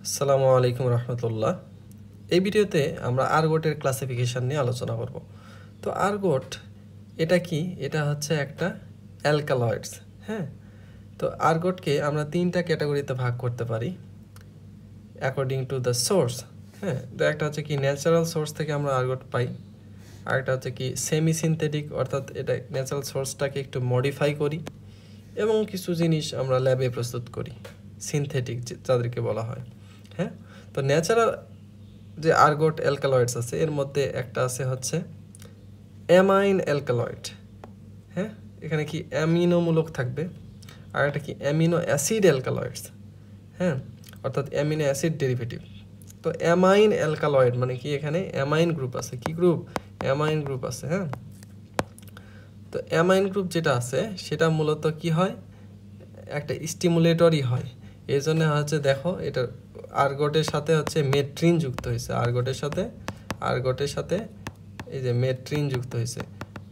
আসসালামু আলাইকুম রহমতুল্লাহ। এই ভিডিওতে আমরা আর্গটের ক্লাসিফিকেশন নিয়ে আলোচনা করব। তো আর্গট এটা কি? এটা হচ্ছে একটা অ্যালকালয়েডস। হ্যাঁ, তো আর্গটকে আমরা তিনটা ক্যাটাগরিতে ভাগ করতে পারি অ্যাকর্ডিং টু দ্য সোর্স। হ্যাঁ, তো একটা হচ্ছে কি ন্যাচারাল সোর্স থেকে আমরা আর্গট পাই, আরেকটা হচ্ছে কি সেমি সিনথেটিক, অর্থাৎ এটা ন্যাচারাল সোর্সটাকে একটু মডিফাই করি এবং কিছু জিনিস আমরা ল্যাবে প্রস্তুত করি, সিনথেটিক যাদেরকে বলা হয়। হ্যাঁ, তো ন্যাচারাল যে আর্গট অ্যালকালয়েডস আছে এর মধ্যে একটা আছে হচ্ছে অ্যামাইন অ্যালকালয়েড। হ্যাঁ, এখানে কি অ্যামিনোমূলক থাকবে, আর একটা কি অ্যামিনো অ্যাসিড অ্যালকালয়েডস। হ্যাঁ, অর্থাৎ অ্যামিনো অ্যাসিড ডেরিভেটিভ। তো অ্যামাইন অ্যালকালয়েড মানে কি, এখানে অ্যামাইন গ্রুপ আছে। কি গ্রুপ? অ্যামাইন গ্রুপ আছে। হ্যাঁ, তো অ্যামাইন গ্রুপ যেটা আছে সেটা মূলত কি হয়, একটা স্টিমুলেটরই হয়। এই জন্য হচ্ছে দেখো এটা আর্গটের সাথে হচ্ছে মেট্রিন যুক্ত হয়েছে, আর্গটের সাথে এই যে মেট্রিন যুক্ত হয়েছে।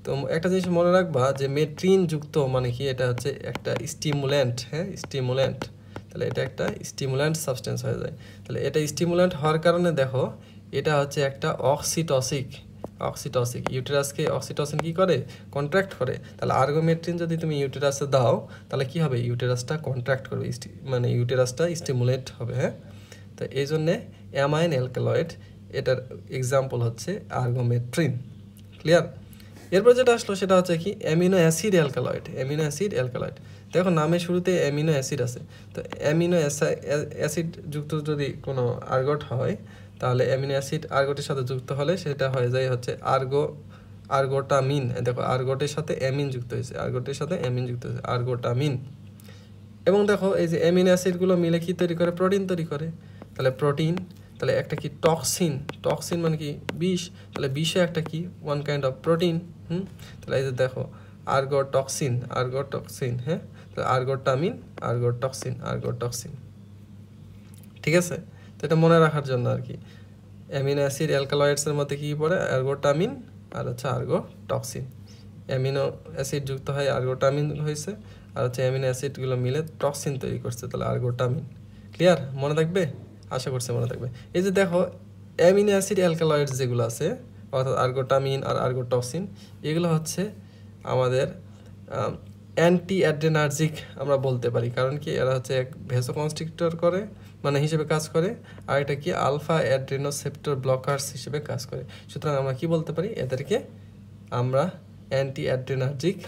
তো একটা জিনিস মনে রাখবা যে মেট্রিন যুক্ত মানে কি, এটা হচ্ছে একটা স্টিমুল্যান্ট। হ্যাঁ, স্টিমুল্যান্ট, তাহলে এটা একটা স্টিমুল্যান্ট সাবস্টেন্স হয়ে যায়। তাহলে এটা স্টিমুল্যান্ট হওয়ার কারণে দেখো এটা হচ্ছে একটা অক্সিটসিক। ইউটেরাসকে অক্সিটসিন কি করে? কন্ট্রাক্ট করে। তাহলে আর্গোমেট্রিন যদি তুমি ইউটেরাসে দাও তাহলে কি হবে? ইউটেরাসটা কন্ট্রাক্ট করবে, মানে ইউটেরাসটা স্টিমুলেট হবে। হ্যাঁ, তো এই জন্যে অ্যামাইন অ্যালকালয়েড এটার এক্সাম্পল হচ্ছে আর্গোমেট্রিন। ক্লিয়ার? এরপর যেটা আসলো সেটা হচ্ছে কি অ্যামিনো অ্যাসিড অ্যালকালয়েড। দেখো নামের শুরুতে অ্যামিনো অ্যাসিড আছে, তো অ্যামিনো অ্যাসিড যুক্ত যদি কোনো আর্গট হয় তাহলে অ্যামিনো অ্যাসিড আর্গটের সাথে যুক্ত হলে সেটা হয়ে যায় হচ্ছে আর্গোটামিন। দেখো আর্গটের সাথে অ্যামিন যুক্ত হয়েছে, আর্গোটামিন। এবং দেখো এই যে অ্যামিনো অ্যাসিডগুলো মিলে কি তৈরি করে? প্রোটিন তৈরি করে। তাহলে প্রোটিন, তাহলে একটা কি টক্সিন মানে কি বিষ, তাহলে বিষে একটা কি ওয়ান কাইন্ড অফ প্রোটিন। তাহলে এই যে দেখো আর্গোটক্সিন। হ্যাঁ, তাহলে আর্গোটক্সিন। ঠিক আছে, তো এটা মনে রাখার জন্য আর কি অ্যামিনো অ্যাসিড অ্যালকালয়েডসের মধ্যে কী পড়ে? আর্গোটামিন আর হচ্ছে আর্গোটক্সিন। অ্যামিনো অ্যাসিড যুক্ত হয় আর্গোটামিন হয়েছে, আর হচ্ছে অ্যামিনো অ্যাসিডগুলো মিলে টক্সিন তৈরি করছে, তাহলে আর্গোটামিন। ক্লিয়ার? মনে থাকবে? আশা করছি মনে থাকবে। এই যে দেখো অ্যামিনো অ্যাসিড অ্যালকালয়েডস যেগুলো আছে অর্থাৎ আর্গোটামিন আর আর্গোটক্সিন, এগুলো হচ্ছে আমাদের অ্যান্টি অ্যাড্রেনার্জিক আমরা বলতে পারি। কারণ কি এরা হচ্ছে এক ভেসোকনস্ট্রিক্টর করে মানে হিসেবে কাজ করে, আর এটা কি আলফা অ্যাড্রেনোসেপ্টর ব্লকার্স হিসেবে কাজ করে। সুতরাং আমরা কি বলতে পারি? এদেরকে আমরা অ্যান্টি অ্যাড্রেনার্জিক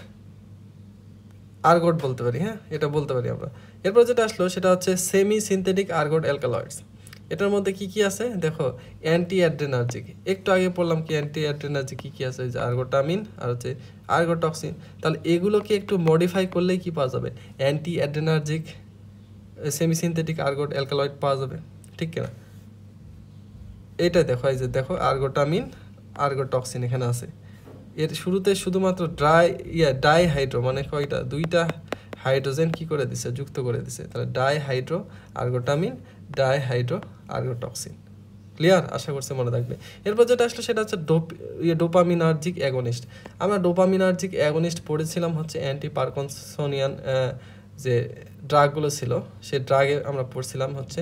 আর্গট বলতে পারি। হ্যাঁ, এটা বলতে পারি আমরা। এরপর যেটা আসলো সেটা হচ্ছে সেমি সিনথেটিক আর্গট অ্যালকালয়েডস। এটার মধ্যে কি কি আছে দেখো, অ্যান্টি অ্যাড্রেনার্জিক। একটু আগে পড়লাম কি অ্যান্টি অ্যাড্রেনার্জিক কি আছে, যে আর্গোটামিন আর হচ্ছে আর্গোটক্সিন। তাহলে এগুলোকে একটু মডিফাই করলেই কি পাওয়া যাবে? Anti adrenergic semi synthetic ergot alkaloid পাওয়া যাবে। ঠিক কিনা? এটা দেখো, এই যে দেখো আর্গোটামিন, আর্গোটক্সিন এখানে আছে। এর শুরুতে শুধুমাত্র ডাইহাইড্রো মানে কয়টা? দুইটা হাইড্রোজেন কি করে দিছে? যুক্ত করে দিছে। তাহলে ডাইহাইড্রো আর্গোটামিন, ডাইহাইড্রো আর্গোটক্সিন। ক্লিয়ার? আশা করছি মনে থাকবে। এরপর যেটা আসলো সেটা হচ্ছে ডোপামিনার্জিক অ্যাগনিস্ট। আমরা ডোপামিনার্জিক অ্যাগনিস্ট পড়েছিলাম হচ্ছে অ্যান্টি পার্কিনসনিয়ান যে ড্রাগগুলো ছিল সেই ড্রাগে আমরা পড়ছিলাম হচ্ছে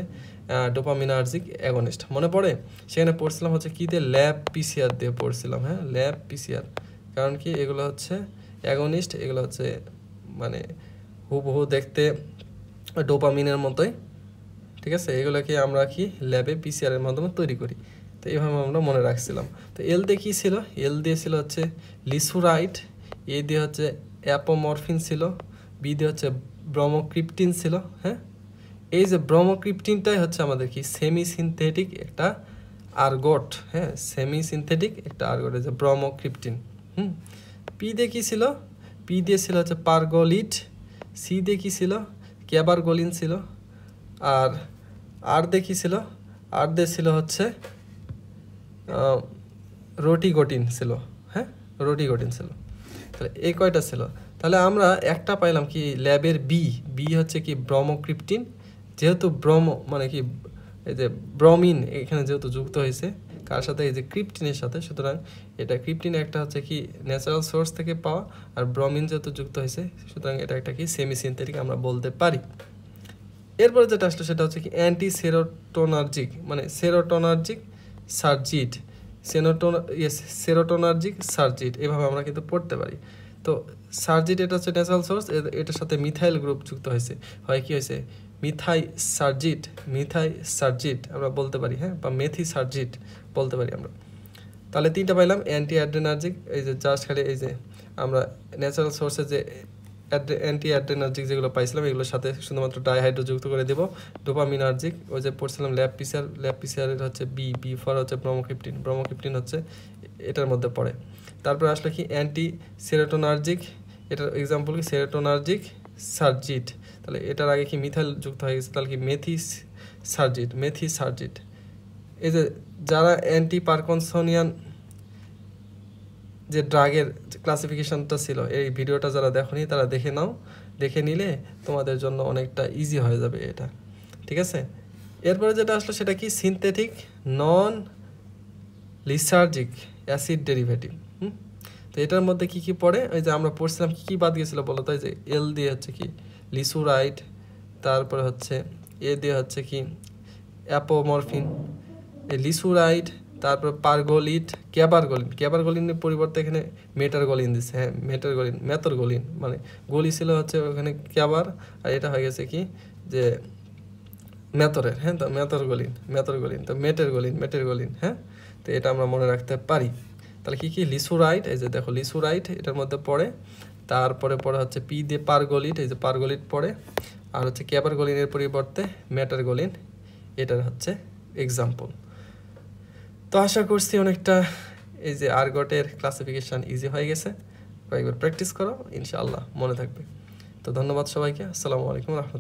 ডোপামিনার্জিক অ্যাগনিস্ট। মনে পড়ে? সেখানে পড়ছিলাম হচ্ছে কী দিয়ে? ল্যাব পিসিআর দিয়ে পড়ছিলাম। হ্যাঁ, ল্যাব পিসিআর। কারণ কি এগুলো হচ্ছে অ্যাগনিস্ট, এগুলো হচ্ছে মানে হুবহু দেখতে ডোপামিনের মতোই। ঠিক আছে, এগুলোকে আমরা কি ল্যাবে পিসিআরের মাধ্যমে তৈরি করি। তো এইভাবে আমরা মনে রাখছিলাম। তো এল দিয়ে কী ছিল? এল দিয়ে ছিল হচ্ছে লিসুরাইট, এ দিয়ে হচ্ছে অ্যাপোমরফিন ছিল, বি দিয়ে হচ্ছে ব্রোমোক্রিপ্টিন ছিল। হ্যাঁ, এই যে ব্রোমোক্রিপ্টিনটাই হচ্ছে আমাদের কি সেমি সিনথেটিক একটা আর্গট। হ্যাঁ, সেমি সিনথেটিক একটা আর্গট, এই যে ব্রোমোক্রিপ্টিন। পি দিয়ে কী ছিল? পি দিয়ে ছিল হচ্ছে পারগোলিট, সি দিয়ে কী ছিল? ক্যাবারগোলিন ছিল, আর দিয়ে কী ছিল? আর দিয়ে ছিল হচ্ছে রোটিগোটিন ছিল। হ্যাঁ, রোটিগোটিন ছিল। তাহলে এই কয়টা ছিল? তাহলে আমরা একটা পাইলাম কি ল্যাবের বি হচ্ছে কি ব্রোমোক্রিপ্টিন। যেহেতু ব্রোমো মানে কি এই যে ব্রোমিন এখানে যেহেতু যুক্ত হয়েছে কার সাথে? এই যে ক্রিপ্টিনের সাথে, সুতরাং এটা ক্রিপ্টিন একটা হচ্ছে কি ন্যাচারাল সোর্স থেকে পাওয়া, আর ব্রোমিন যেহেতু যুক্ত হয়েছে সুতরাং এটা একটা কি সেমি সিনথেটিক আমরা বলতে পারি। এরপরে যেটা আসলো সেটা হচ্ছে কি অ্যান্টি সেরোটোনার্জিক, মানে সেরোটোনার্জিক সার্জিট, সেরোটোনার্জিক সার্জিট, এভাবে আমরা কিন্তু পড়তে পারি। তো সার্জিট এটা হচ্ছে ন্যাচারাল সোর্স, এটার সাথে মিথাইল গ্রুপ যুক্ত হয়েছে, হয় কি হয়েছে মিথাই সার্জিট আমরা বলতে পারি, হ্যাঁ, বা মেথি সার্জিট বলতে পারি আমরা। তাহলে তিনটা পাইলাম, অ্যান্টি অ্যাড্রেনার্জিক, এই যে জাস্ট খালি এই যে আমরা ন্যাচারাল সোর্সে যে অ্যান্টি অ্যাড্রেনার্জিক যেগুলো পাইছিলাম এগুলোর সাথে শুধুমাত্র ডাইহাইড্রো যুক্ত করে দেবো। ডোপামিনার্জিক ওই যে পড়ছিলাম ল্যাব-পিসিআরের হচ্ছে বি ফর হচ্ছে ব্রোমোক্রিপ্টিন হচ্ছে এটার মধ্যে পড়ে। তারপরে আসলে কি অ্যান্টি সেরোটোনার্জিক, এটার এক্সাম্পল কি সেরোটোনার্জিক সার্জিট, তাহলে এটার আগে কি মিথাইল যুক্ত হয়ে গেছে, তাহলে কি মেথি সার্জিট। এই যে যারা অ্যান্টি পার্কিনসনিয়ান যে ড্রাগের ক্লাসিফিকেশনটা ছিল, এই ভিডিওটা যারা দেখোনি তারা দেখে নাও, দেখে নিলে তোমাদের জন্য অনেকটা ইজি হয়ে যাবে এটা, ঠিক আছে। এরপরে যেটা আসলো সেটা কি সিনথেটিক নন লিসার্জিক অ্যাসিড ডেরিভেটিভ। তো এটার মধ্যে কি কি পড়ে, ওই যে আমরা পড়ছিলাম কি বাদ গেছিলো বলো তো, যে এল দিয়ে হচ্ছে কি লিসুরাইড, তারপরে হচ্ছে এ দিয়ে হচ্ছে কি অ্যাপোমরফিন, লিসুরাইড, তারপর পারগোলিট, ক্যাবারগোলিনের পরিবর্তে এখানে মেটারগোলিন দিচ্ছে, হ্যাঁ মেথরগোলিন, মানে গলি ছিল হচ্ছে ওখানে ক্যাবার, আর এটা হয়ে গেছে কি যে মেথরের, হ্যাঁ, তো মেথরগোলিন তো মেটেরগোলিন, হ্যাঁ, তো এটা আমরা মনে রাখতে পারি। তাহলে কি কি লিসুরাইড, এই যে দেখো লিসুরাইড এটার মধ্যে পড়ে, তারপরে পড়ে হচ্ছে পি দিয়ে পারগোলিট, এই যে পারগোলিট পড়ে, আর হচ্ছে ক্যাবারগোলিনের পরিবর্তে মেটারগোলিন, এটার হচ্ছে এক্সাম্পল। তো আশা করছি অনেকটা এই যে আর্গটের ক্লাসিফিকেশান ইজি হয়ে গেছে, কয়েকবার প্র্যাকটিস করো, ইনশাআল্লাহ মনে থাকবে। তো ধন্যবাদ সবাইকে, আসসালামু আলাইকুম রহমতুল্লাহ।